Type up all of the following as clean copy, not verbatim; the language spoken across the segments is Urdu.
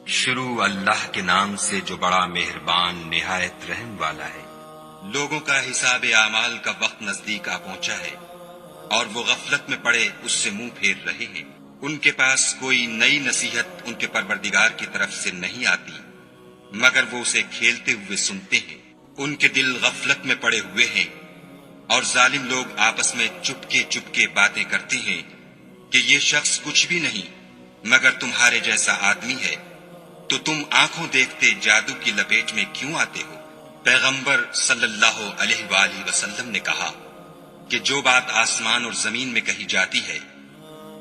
شروع اللہ کے نام سے جو بڑا مہربان نہایت رحم والا ہے۔ لوگوں کا حساب اعمال کا وقت نزدیک آ پہنچا ہے اور وہ غفلت میں پڑے اس سے منہ پھیر رہے ہیں۔ ان کے پاس کوئی نئی نصیحت ان کے پروردگار کی طرف سے نہیں آتی مگر وہ اسے کھیلتے ہوئے سنتے ہیں۔ ان کے دل غفلت میں پڑے ہوئے ہیں اور ظالم لوگ آپس میں چپکے چپکے باتیں کرتے ہیں کہ یہ شخص کچھ بھی نہیں مگر تمہارے جیسا آدمی ہے، تو تم آنکھوں دیکھتے جادو کی لپیٹ میں کیوں آتے ہو؟ پیغمبر صلی اللہ علیہ وآلہ وسلم نے کہا کہ جو بات آسمان اور زمین میں کہی جاتی ہے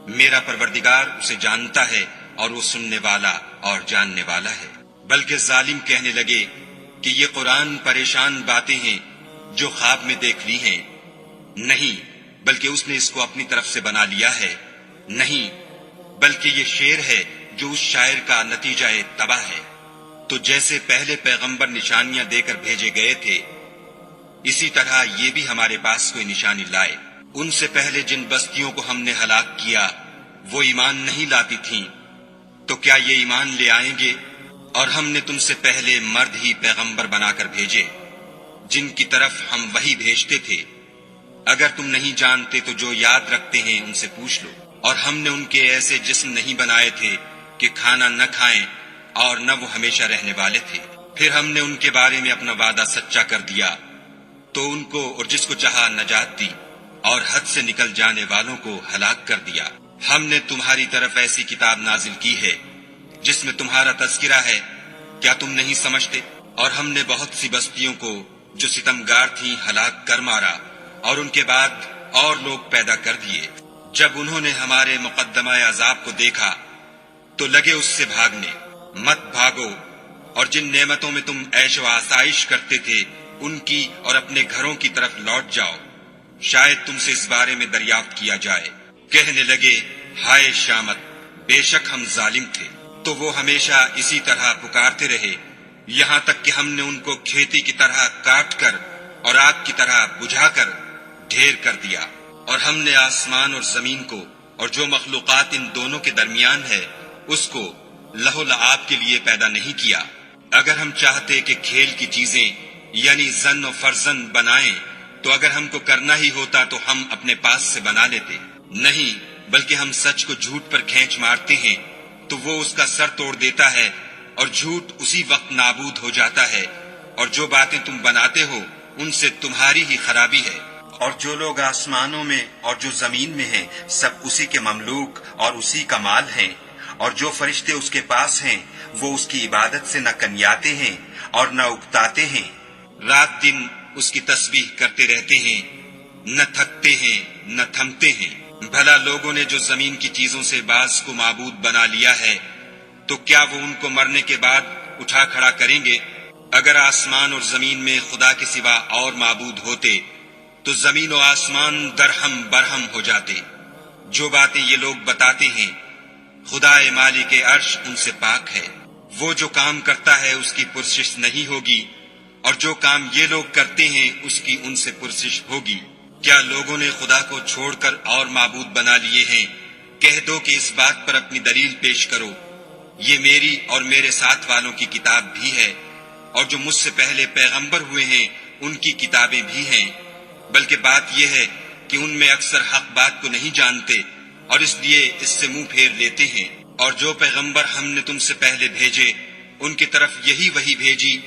میرا پروردگار اسے جانتا ہے اور وہ سننے والا اور جاننے والا ہے۔ بلکہ ظالم کہنے لگے کہ یہ قرآن پریشان باتیں ہیں جو خواب میں دیکھ لی ہیں، نہیں بلکہ اس نے اس کو اپنی طرف سے بنا لیا ہے، نہیں بلکہ یہ شعر ہے جو اس شاعر کا نتیجہ تباہ ہے۔ تو جیسے پہلے پیغمبر نشانیاں دے کر بھیجے گئے تھے اسی طرح یہ بھی ہمارے پاس کوئی نشانی لائے۔ ان سے پہلے جن بستیوں کو ہم نے ہلاک کیا وہ ایمان نہیں لاتی تھیں، تو کیا یہ ایمان لے آئیں گے؟ اور ہم نے تم سے پہلے مرد ہی پیغمبر بنا کر بھیجے جن کی طرف ہم وحی بھیجتے تھے۔ اگر تم نہیں جانتے تو جو یاد رکھتے ہیں ان سے پوچھ لو۔ اور ہم نے ان کے ایسے جسم نہیں بنائے تھے کہ کھانا نہ کھائیں اور نہ وہ ہمیشہ رہنے والے تھے۔ پھر ہم نے ان کے بارے میں اپنا وعدہ سچا کر دیا تو ان کو اور جس کو چاہا نجات دی اور حد سے نکل جانے والوں کو ہلاک کر دیا۔ ہم نے تمہاری طرف ایسی کتاب نازل کی ہے جس میں تمہارا تذکرہ ہے، کیا تم نہیں سمجھتے؟ اور ہم نے بہت سی بستیوں کو جو ستمگار تھیں ہلاک کر مارا اور ان کے بعد اور لوگ پیدا کر دیے۔ جب انہوں نے ہمارے مقدمہ عذاب کو دیکھا تو لگے اس سے بھاگنے۔ مت بھاگو اور جن نعمتوں میں تم عیش و آسائش کرتے تھے ان کی اور اپنے گھروں کی طرف لوٹ جاؤ، شاید تم سے اس بارے میں دریافت کیا جائے۔ کہنے لگے ہائے شامت، بے شک ہم ظالم تھے۔ تو وہ ہمیشہ اسی طرح پکارتے رہے یہاں تک کہ ہم نے ان کو کھیتی کی طرح کاٹ کر اور آگ کی طرح بجھا کر ڈھیر کر دیا۔ اور ہم نے آسمان اور زمین کو اور جو مخلوقات ان دونوں کے درمیان ہے اس کو لہو لعاب کے لیے پیدا نہیں کیا۔ اگر ہم چاہتے کہ کھیل کی چیزیں یعنی زن و فرزند بنائیں تو اگر ہم کو کرنا ہی ہوتا تو ہم اپنے پاس سے بنا لیتے، نہیں بلکہ ہم سچ کو جھوٹ پر کھینچ مارتے ہیں تو وہ اس کا سر توڑ دیتا ہے اور جھوٹ اسی وقت نابود ہو جاتا ہے، اور جو باتیں تم بناتے ہو ان سے تمہاری ہی خرابی ہے۔ اور جو لوگ آسمانوں میں اور جو زمین میں ہیں سب اسی کے مملوک اور اسی کا مال ہیں، اور جو فرشتے اس کے پاس ہیں وہ اس کی عبادت سے نہ کنیاتے ہیں اور نہ اکتاتے ہیں، رات دن اس کی تسبیح کرتے رہتے ہیں، نہ تھکتے ہیں نہ تھمتے ہیں۔ بھلا لوگوں نے جو زمین کی چیزوں سے بعض کو معبود بنا لیا ہے تو کیا وہ ان کو مرنے کے بعد اٹھا کھڑا کریں گے؟ اگر آسمان اور زمین میں خدا کے سوا اور معبود ہوتے تو زمین و آسمان درہم برہم ہو جاتے۔ جو باتیں یہ لوگ بتاتے ہیں خدا مالک عرش ان سے پاک ہے۔ وہ جو کام کرتا ہے اس کی پرسش نہیں ہوگی اور جو کام یہ لوگ کرتے ہیں اس کی ان سے پرسش ہوگی۔ کیا لوگوں نے خدا کو چھوڑ کر اور معبود بنا لیے ہیں؟ کہہ دو کہ اس بات پر اپنی دلیل پیش کرو۔ یہ میری اور میرے ساتھ والوں کی کتاب بھی ہے اور جو مجھ سے پہلے پیغمبر ہوئے ہیں ان کی کتابیں بھی ہیں، بلکہ بات یہ ہے کہ ان میں اکثر حق بات کو نہیں جانتے اور اس لیے اس سے منہ پھیر لیتے ہیں۔ اور جو پیغمبر ہم نے تم سے پہلے بھیجے ان کی طرف یہی وحی بھیجی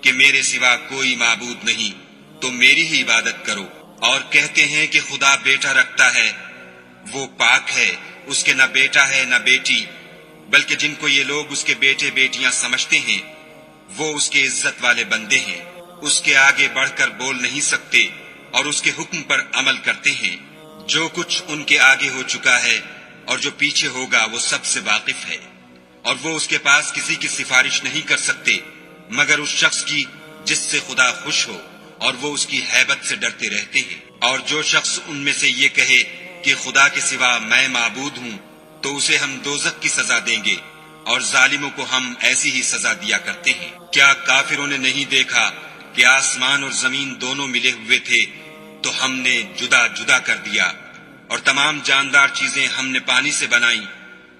کہ میرے سوا کوئی معبود نہیں تو میری ہی عبادت کرو۔ اور کہتے ہیں کہ خدا بیٹا رکھتا ہے، وہ پاک ہے، اس کے نہ بیٹا ہے نہ بیٹی، بلکہ جن کو یہ لوگ اس کے بیٹے بیٹیاں سمجھتے ہیں وہ اس کے عزت والے بندے ہیں، اس کے آگے بڑھ کر بول نہیں سکتے اور اس کے حکم پر عمل کرتے ہیں۔ جو کچھ ان کے آگے ہو چکا ہے اور جو پیچھے ہوگا وہ سب سے واقف ہے، اور وہ اس کے پاس کسی کی سفارش نہیں کر سکتے مگر اس شخص کی جس سے خدا خوش ہو، اور وہ اس کی ہیبت سے ڈرتے رہتے ہیں۔ اور جو شخص ان میں سے یہ کہے کہ خدا کے سوا میں معبود ہوں تو اسے ہم دوزخ کی سزا دیں گے، اور ظالموں کو ہم ایسی ہی سزا دیا کرتے ہیں۔ کیا کافروں نے نہیں دیکھا کہ آسمان اور زمین دونوں ملے ہوئے تھے تو ہم نے جدا جدا کر دیا، اور تمام جاندار چیزیں ہم نے پانی سے بنائیں،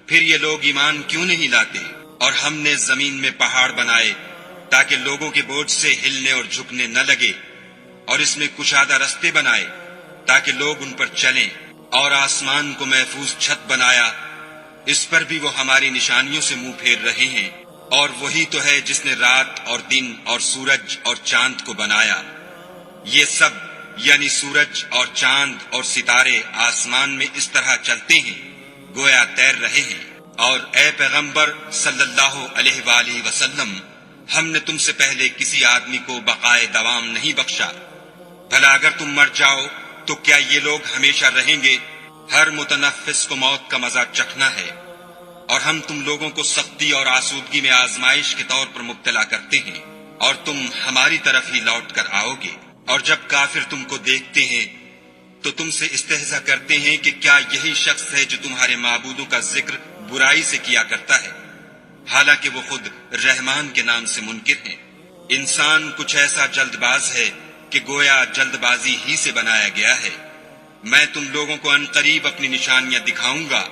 پھر یہ لوگ ایمان کیوں نہیں لاتے؟ اور ہم نے زمین میں پہاڑ بنائے تاکہ لوگوں کے بوجھ سے ہلنے اور جھکنے نہ لگے، اور اس میں کشادہ رستے بنائے تاکہ لوگ ان پر چلیں، اور آسمان کو محفوظ چھت بنایا، اس پر بھی وہ ہماری نشانیوں سے منہ پھیر رہے ہیں۔ اور وہی تو ہے جس نے رات اور دن اور سورج اور چاند کو بنایا۔ یہ سب یعنی سورج اور چاند اور ستارے آسمان میں اس طرح چلتے ہیں گویا تیر رہے ہیں۔ اور اے پیغمبر صلی اللہ علیہ وآلہ وسلم، ہم نے تم سے پہلے کسی آدمی کو بقائے دوام نہیں بخشا، بھلا اگر تم مر جاؤ تو کیا یہ لوگ ہمیشہ رہیں گے؟ ہر متنفس کو موت کا مزہ چکھنا ہے، اور ہم تم لوگوں کو سختی اور آسودگی میں آزمائش کے طور پر مبتلا کرتے ہیں، اور تم ہماری طرف ہی لوٹ کر آؤ گے۔ اور جب کافر تم کو دیکھتے ہیں تو تم سے استہزاء کرتے ہیں کہ کیا یہی شخص ہے جو تمہارے معبودوں کا ذکر برائی سے کیا کرتا ہے، حالانکہ وہ خود رحمان کے نام سے منکر ہیں۔ انسان کچھ ایسا جلد باز ہے کہ گویا جلد بازی ہی سے بنایا گیا ہے۔ میں تم لوگوں کو عنقریب اپنی نشانیاں دکھاؤں گا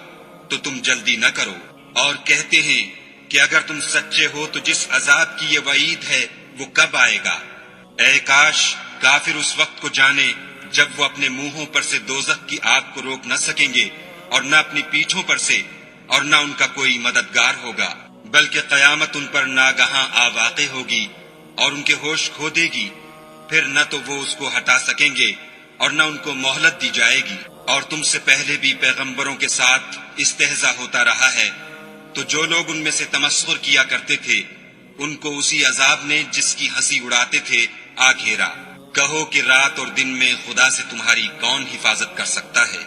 تو تم جلدی نہ کرو۔ اور کہتے ہیں کہ اگر تم سچے ہو تو جس عذاب کی یہ وعید ہے وہ کب آئے گا؟ اے کاش کافر اس وقت کو جانے جب وہ اپنے منہوں پر سے دوزخ کی آگ کو روک نہ سکیں گے، اور نہ اپنی پیٹھوں پر سے، اور نہ ان کا کوئی مددگار ہوگا، بلکہ قیامت ان پر ناگہاں آ واقع ہوگی اور ان کے ہوش کھو دے گی، پھر نہ تو وہ اس کو ہٹا سکیں گے اور نہ ان کو مہلت دی جائے گی۔ اور تم سے پہلے بھی پیغمبروں کے ساتھ استہزاء ہوتا رہا ہے، تو جو لوگ ان میں سے تمسخر کیا کرتے تھے ان کو اسی عذاب نے جس کی ہنسی اڑاتے تھے آ گھیرا۔ کہو کہ رات اور دن میں خدا سے تمہاری کون حفاظت کر سکتا ہے؟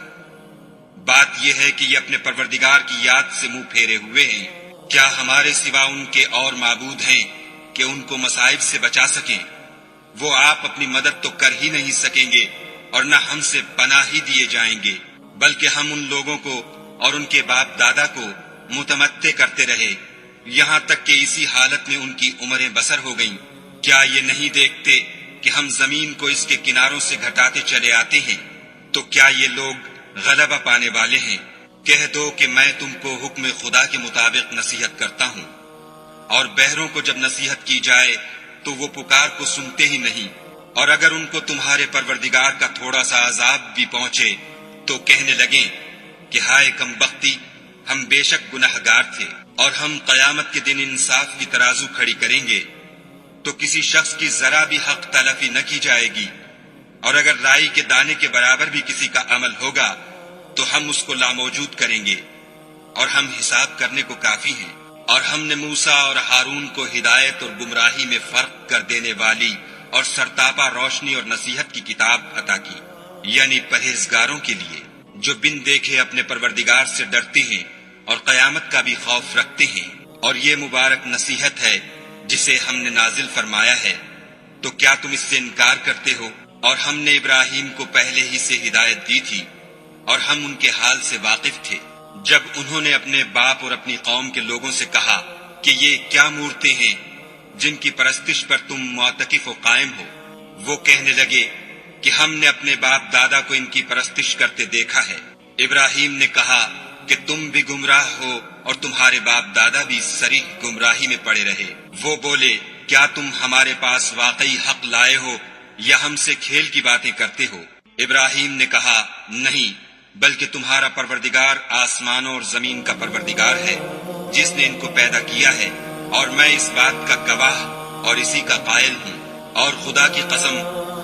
بات یہ ہے کہ یہ اپنے پروردگار کی یاد سے منہ پھیرے ہوئے ہیں۔ کیا ہمارے سوا ان کے اور معبود ہیں کہ ان کو مصائب سے بچا سکیں؟ وہ آپ اپنی مدد تو کر ہی نہیں سکیں گے، اور نہ ہم سے پناہ ہی دیے جائیں گے، بلکہ ہم ان لوگوں کو اور ان کے باپ دادا کو متمتع کرتے رہے، یہاں تک کہ اسی حالت میں ان کی عمریں بسر ہو گئیں۔ کیا یہ نہیں دیکھتے کہ ہم زمین کو اس کے کناروں سے گھٹاتے چلے آتے ہیں؟ تو کیا یہ لوگ غلبہ پانے والے ہیں؟ کہہ دو کہ میں تم کو حکم خدا کے مطابق نصیحت کرتا ہوں، اور بہروں کو جب نصیحت کی جائے تو وہ پکار کو سنتے ہی نہیں، اور اگر ان کو تمہارے پروردگار کا تھوڑا سا عذاب بھی پہنچے تو کہنے لگیں کہ ہائے کم بختی، ہم بے شک گناہگار تھے۔ اور ہم قیامت کے دن انصاف کی ترازو کھڑی کریں گے تو کسی شخص کی ذرا بھی حق تلفی نہ کی جائے گی، اور اگر رائی کے دانے کے برابر بھی کسی کا عمل ہوگا تو ہم اس کو لاموجود کریں گے، اور ہم حساب کرنے کو کافی ہیں۔ اور ہم نے موسیٰ اور ہارون کو ہدایت اور گمراہی میں فرق کر دینے والی اور سرتاپا روشنی اور نصیحت کی کتاب عطا کی، یعنی پرہیزگاروں کے لیے جو بن دیکھے اپنے پروردگار سے ڈرتے ہیں اور قیامت کا بھی خوف رکھتے ہیں۔ اور یہ مبارک نصیحت ہے جسے ہم نے نازل فرمایا ہے، تو کیا تم اس سے انکار کرتے ہو؟ اور ہم نے ابراہیم کو پہلے ہی سے ہدایت دی تھی، اور ہم ان کے حال سے واقف تھے جب انہوں نے اپنے باپ اور اپنی قوم کے لوگوں سے کہا کہ یہ کیا مورتیں ہیں جن کی پرستش پر تم معتکف و قائم ہو؟ وہ کہنے لگے کہ ہم نے اپنے باپ دادا کو ان کی پرستش کرتے دیکھا ہے۔ ابراہیم نے کہا کہ تم بھی گمراہ ہو اور تمہارے باپ دادا بھی صریح گمراہی میں پڑے رہے۔ وہ بولے کیا تم ہمارے پاس واقعی حق لائے ہو یا ہم سے کھیل کی باتیں کرتے ہو؟ ابراہیم نے کہا نہیں، بلکہ تمہارا پروردگار آسمانوں اور زمین کا پروردگار ہے جس نے ان کو پیدا کیا ہے، اور میں اس بات کا گواہ اور اسی کا قائل ہوں۔ اور خدا کی قسم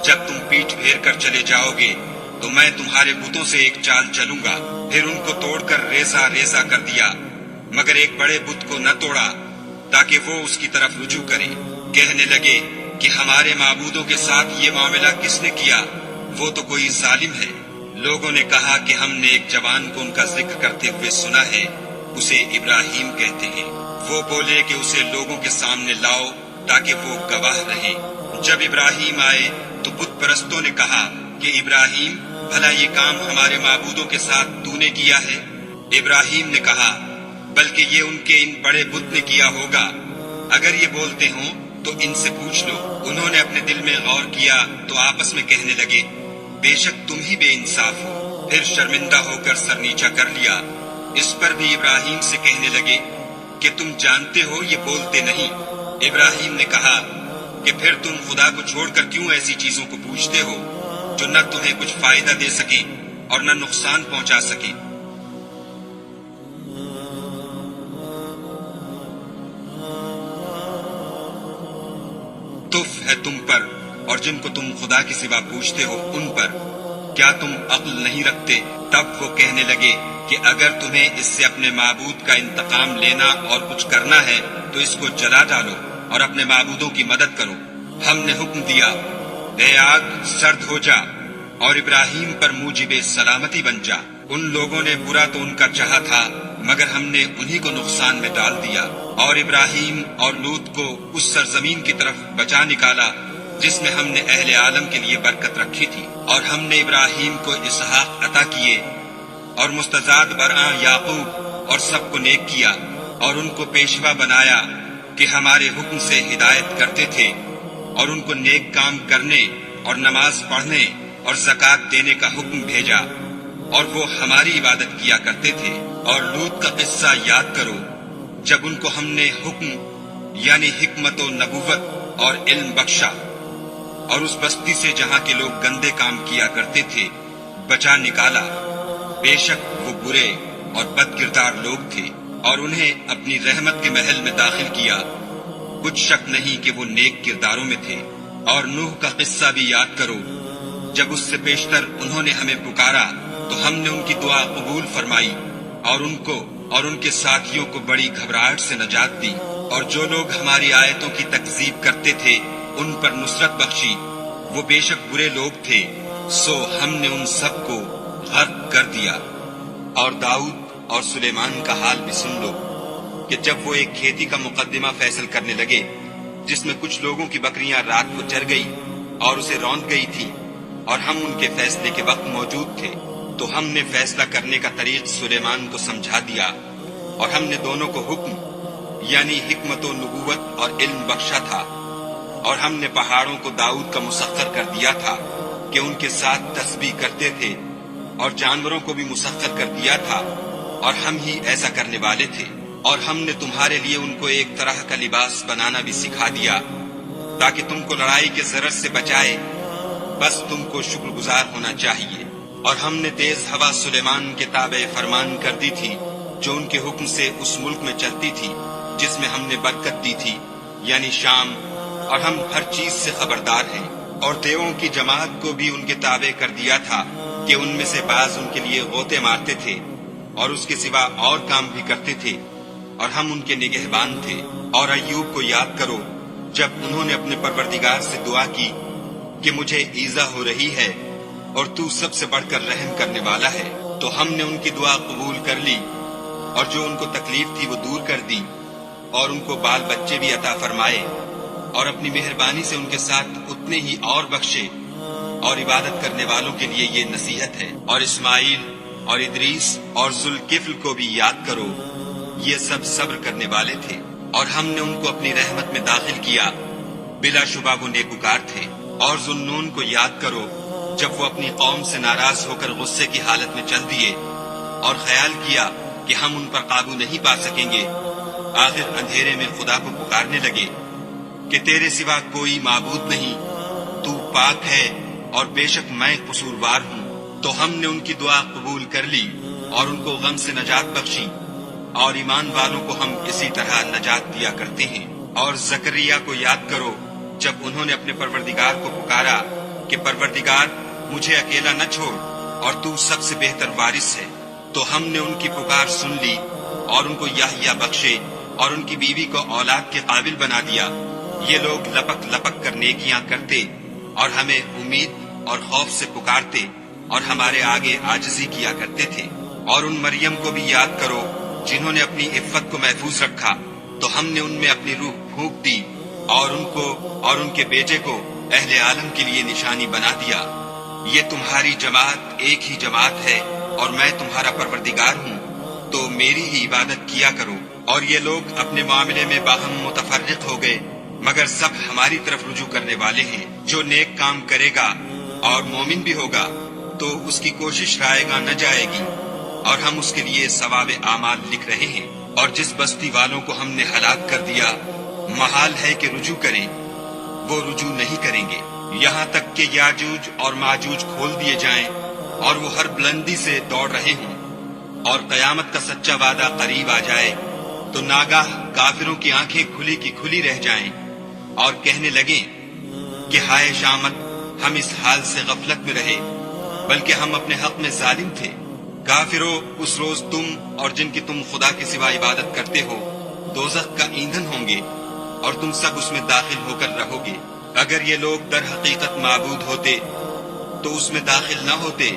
جب تم پیٹھ پھیر کر چلے جاؤ گے تو میں تمہارے بتوں سے ایک چال چلوں گا۔ پھر ان کو توڑ کر ریزہ ریزہ کر دیا، مگر ایک بڑے بت کو نہ توڑا تاکہ وہ اس کی طرف رجوع کرے۔ کہنے لگے کہ ہمارے معبودوں کے ساتھ یہ معاملہ کس نے کیا؟ وہ تو کوئی ظالم ہے۔ لوگوں نے کہا کہ ہم نے ایک جوان کو ان کا ذکر کرتے ہوئے سنا ہے، اسے ابراہیم کہتے ہیں۔ وہ بولے کہ اسے لوگوں کے سامنے لاؤ تاکہ وہ گواہ رہیں۔ جب ابراہیم آئے تو بت پرستوں نے کہا کہ ابراہیم بھلا یہ کام ہمارے معبودوں کے ساتھ تو نے کیا ہے؟ ابراہیم نے کہا بلکہ یہ ان کے ان بڑے بت نے کیا ہوگا، اگر یہ بولتے ہوں تو ان سے پوچھ لو۔ انہوں نے اپنے دل میں غور کیا تو آپس میں کہنے لگے بے شک تم ہی بے انصاف ہو۔ پھر شرمندہ ہو کر سر نیچا کر لیا۔ اس پر بھی ابراہیم سے کہنے لگے کہ تم جانتے ہو یہ بولتے نہیں۔ ابراہیم نے کہا کہ پھر تم خدا کو چھوڑ کر کیوں ایسی چیزوں کو پوچھتے ہو جو نہ تمہیں کچھ فائدہ دے سکیں اور نہ نقصان پہنچا سکیں؟ تف ہے تم پر اور جن کو تم خدا کے سوا پوچھتے ہو ان پر، کیا تم عقل نہیں رکھتے؟ تب وہ کہنے لگے کہ اگر تمہیں اس سے اپنے معبود کا انتقام لینا اور کچھ کرنا ہے تو اس کو جلا ڈالو اور اپنے معبودوں کی مدد کرو۔ ہم نے حکم دیا، اے آگ سرد ہو جا اور ابراہیم پر موجب سلامتی بن جا۔ ان لوگوں نے برا تو ان کا چاہا تھا مگر ہم نے انہی کو نقصان میں ڈال دیا، اور ابراہیم اور لوط کو اس سرزمین کی طرف بچا نکالا جس میں ہم نے اہل عالم کے لیے برکت رکھی تھی، اور ہم نے ابراہیم کو اسحاق عطا کیے اور مستزاد برآں یعقوب اور سب کو نیک کیا، اور ان کو پیشوا بنایا کہ ہمارے حکم سے ہدایت کرتے تھے، اور ان کو نیک کام کرنے اور نماز پڑھنے اور زکوٰۃ دینے کا حکم بھیجا، اور وہ ہماری عبادت کیا کرتے تھے۔ اور لوط کا قصہ یاد کرو جب ان کو ہم نے حکم یعنی حکمت و نبوت اور علم بخشا، اور اس بستی سے جہاں کے لوگ گندے کام کیا کرتے تھے بچا نکالا۔ بے شک وہ برے اور بد کردار لوگ تھے، اور انہیں اپنی رحمت کے محل میں داخل کیا، کچھ شک نہیں کہ وہ نیک کرداروں میں تھے۔ اور نوح کا قصہ بھی یاد کرو جب اس سے پیشتر انہوں نے ہمیں پکارا تو ہم نے ان کی دعا قبول فرمائی، اور ان کو اور ان کے ساتھیوں کو بڑی گھبراہٹ سے نجات دی، اور جو لوگ ہماری آیتوں کی تکذیب کرتے تھے ان پر نصرت بخشی۔ وہ بے شک برے لوگ تھے، سو ہم نے ان سب کو غرق کر دیا۔ اور داؤد اور سلیمان کا حال بھی سن لو کہ جب وہ ایک کھیتی کا مقدمہ فیصل کرنے لگے جس میں کچھ لوگوں کی بکریاں رات کو چر گئی اور اسے روند گئی تھی، اور ہم ان کے فیصلے کے وقت موجود تھے، تو ہم نے فیصلہ کرنے کا طریق سلیمان کو سمجھا دیا، اور ہم نے دونوں کو حکم یعنی حکمت و نبوت اور علم بخشا تھا، اور ہم نے پہاڑوں کو داؤد کا مسخر کر دیا تھا کہ ان کے ساتھ تسبیح کرتے تھے، اور جانوروں کو بھی مسخر کر دیا تھا، اور ہم ہی ایسا کرنے والے تھے۔ اور ہم نے تمہارے لیے ان کو ایک طرح کا لباس بنانا بھی سکھا دیا تاکہ تم کو لڑائی کے ضرر سے بچائے، بس تم کو شکر گزار ہونا چاہیے۔ اور ہم نے تیز ہوا سلیمان کے تابع فرمان کر دی تھی جو ان کے حکم سے اس ملک میں چلتی تھی جس میں ہم نے برکت دی تھی یعنی شام، اور ہم ہر چیز سے خبردار ہیں۔ اور دیووں کی جماعت کو بھی ان کے تابع کر دیا تھا کہ ان میں سے بعض ان کے لیے غوطے مارتے تھے اور اس کے سوا اور کام بھی کرتے تھے، اور ہم ان کے نگہبان تھے۔ اور ایوب کو یاد کرو جب انہوں نے اپنے پروردگار سے دعا کی کہ مجھے ایذا ہو رہی ہے اور تو سب سے بڑھ کر رحم کرنے والا ہے، تو ہم نے ان کی دعا قبول کر لی، اور جو ان کو تکلیف تھی وہ دور کر دی، اور ان کو بال بچے بھی عطا فرمائے، اور اپنی مہربانی سے ان کے ساتھ اتنے ہی اور بخشے۔ اور عبادت کرنے والوں کے لیے یہ نصیحت ہے۔ اور اسماعیل اور ادریس اور ذوالکفل کو بھی یاد کرو، یہ سب صبر کرنے والے تھے، اور ہم نے ان کو اپنی رحمت میں داخل کیا، بلا شبہ وہ نیکوکار تھے۔ اور ذوالنون کو یاد کرو جب وہ اپنی قوم سے ناراض ہو کر غصے کی حالت میں چل دیے اور خیال کیا کہ ہم ان پر قابو نہیں پا سکیں گے، آخر اندھیرے میں خدا کو پکارنے لگے کہ تیرے سوا کوئی معبود نہیں، تو پاک ہے اور بے شک میں قصوروار ہوں۔ تو ہم نے ان کی دعا قبول کر لی اور ان کو غم سے نجات بخشی، اور ایمان والوں کو ہم اسی طرح نجات دیا کرتے ہیں۔ اور زکریا کو یاد کرو جب انہوں نے اپنے پروردگار کو پکارا کہ پروردگار مجھے اکیلا نہ چھوڑ اور تو سب سے بہتر وارث ہے، تو ہم نے ان کی پکار سن لی اور ان کو یحییٰ بخشے اور ان کی بیوی کو اولاد کے قابل بنا دیا۔ یہ لوگ لپک لپک کر نیکیاں کرتے اور ہمیں امید اور خوف سے پکارتے اور ہمارے آگے عاجزی کیا کرتے تھے۔ اور ان مریم کو بھی یاد کرو جنہوں نے اپنی عفت کو محفوظ رکھا، تو ہم نے ان میں اپنی روح پھونک دی اور ان کو اور ان کے بیٹے کو اہل عالم کے لیے نشانی بنا دیا۔ یہ تمہاری جماعت ایک ہی جماعت ہے اور میں تمہارا پروردگار ہوں، تو میری ہی عبادت کیا کرو۔ اور یہ لوگ اپنے معاملے میں باہم متفرق ہو گئے، مگر سب ہماری طرف رجوع کرنے والے ہیں۔ جو نیک کام کرے گا اور مومن بھی ہوگا تو اس کی کوشش رائے گاہ نہ جائے گی، اور ہم اس کے لیے ثواب اعمال لکھ رہے ہیں۔ اور جس بستی والوں کو ہم نے ہلاک کر دیا محال ہے کہ رجوع کریں، وہ رجوع نہیں کریں گے، یہاں تک کہ یاجوج اور ماجوج کھول دیے جائیں اور وہ ہر بلندی سے دوڑ رہے ہوں، اور قیامت کا سچا وعدہ قریب آ جائے تو ناگاہ کافروں کی آنکھیں کھلی کی کھلی رہ جائیں اور کہنے لگیں کہ ہائے شامت، ہم اس حال سے غفلت میں رہے بلکہ ہم اپنے حق میں ظالم تھے۔ کافروں، اس روز تم اور جن کی تم خدا کے سوا عبادت کرتے ہو دوزخ کا ایندھن ہوں گے اور تم سب اس میں داخل ہو کر رہو گے۔ اگر یہ لوگ در حقیقت معبود ہوتے تو اس میں داخل نہ ہوتے،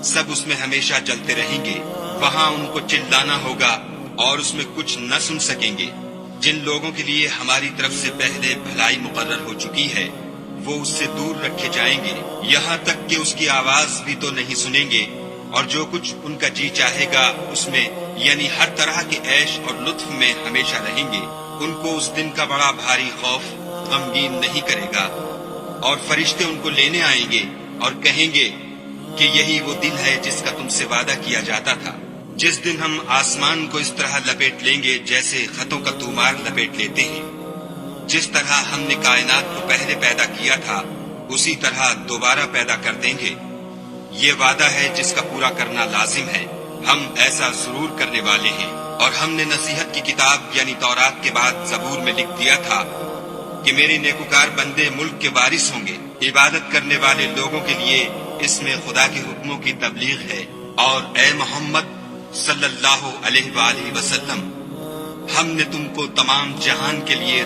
سب اس میں ہمیشہ جلتے رہیں گے، وہاں ان کو چلانا ہوگا اور اس میں کچھ نہ سن سکیں گے۔ جن لوگوں کے لیے ہماری طرف سے پہلے بھلائی مقرر ہو چکی ہے وہ اس سے دور رکھے جائیں گے، یہاں تک کہ اس کی آواز بھی تو نہیں سنیں گے، اور جو کچھ ان کا جی چاہے گا اس میں یعنی ہر طرح کے عیش اور لطف میں ہمیشہ رہیں گے۔ ان کو اس دن کا بڑا بھاری خوف غمگین نہیں کرے گا، اور فرشتے ان کو لینے آئیں گے اور کہیں گے کہ یہی وہ دن ہے جس کا تم سے وعدہ کیا جاتا تھا۔ جس دن ہم آسمان کو اس طرح لپیٹ لیں گے جیسے خطوں کا تومار لپیٹ لیتے ہیں، جس طرح ہم نے کائنات کو پہلے پیدا کیا تھا اسی طرح دوبارہ پیدا کر دیں گے۔ یہ وعدہ ہے جس کا پورا کرنا لازم ہے، ہم ایسا ضرور کرنے والے ہیں۔ اور ہم نے نصیحت کی کتاب یعنی تورات کے بعد زبور میں لکھ دیا تھا کہ میرے نیکوکار بندے ملک کے وارث ہوں گے، عبادت کرنے والے لوگوں کے لیے اس میں خدا کے حکموں کی تبلیغ ہے۔ اور اے محمد صلی اللہ علیہ وآلہ وسلم، ہم نے تم کو تمام جہان کے لیے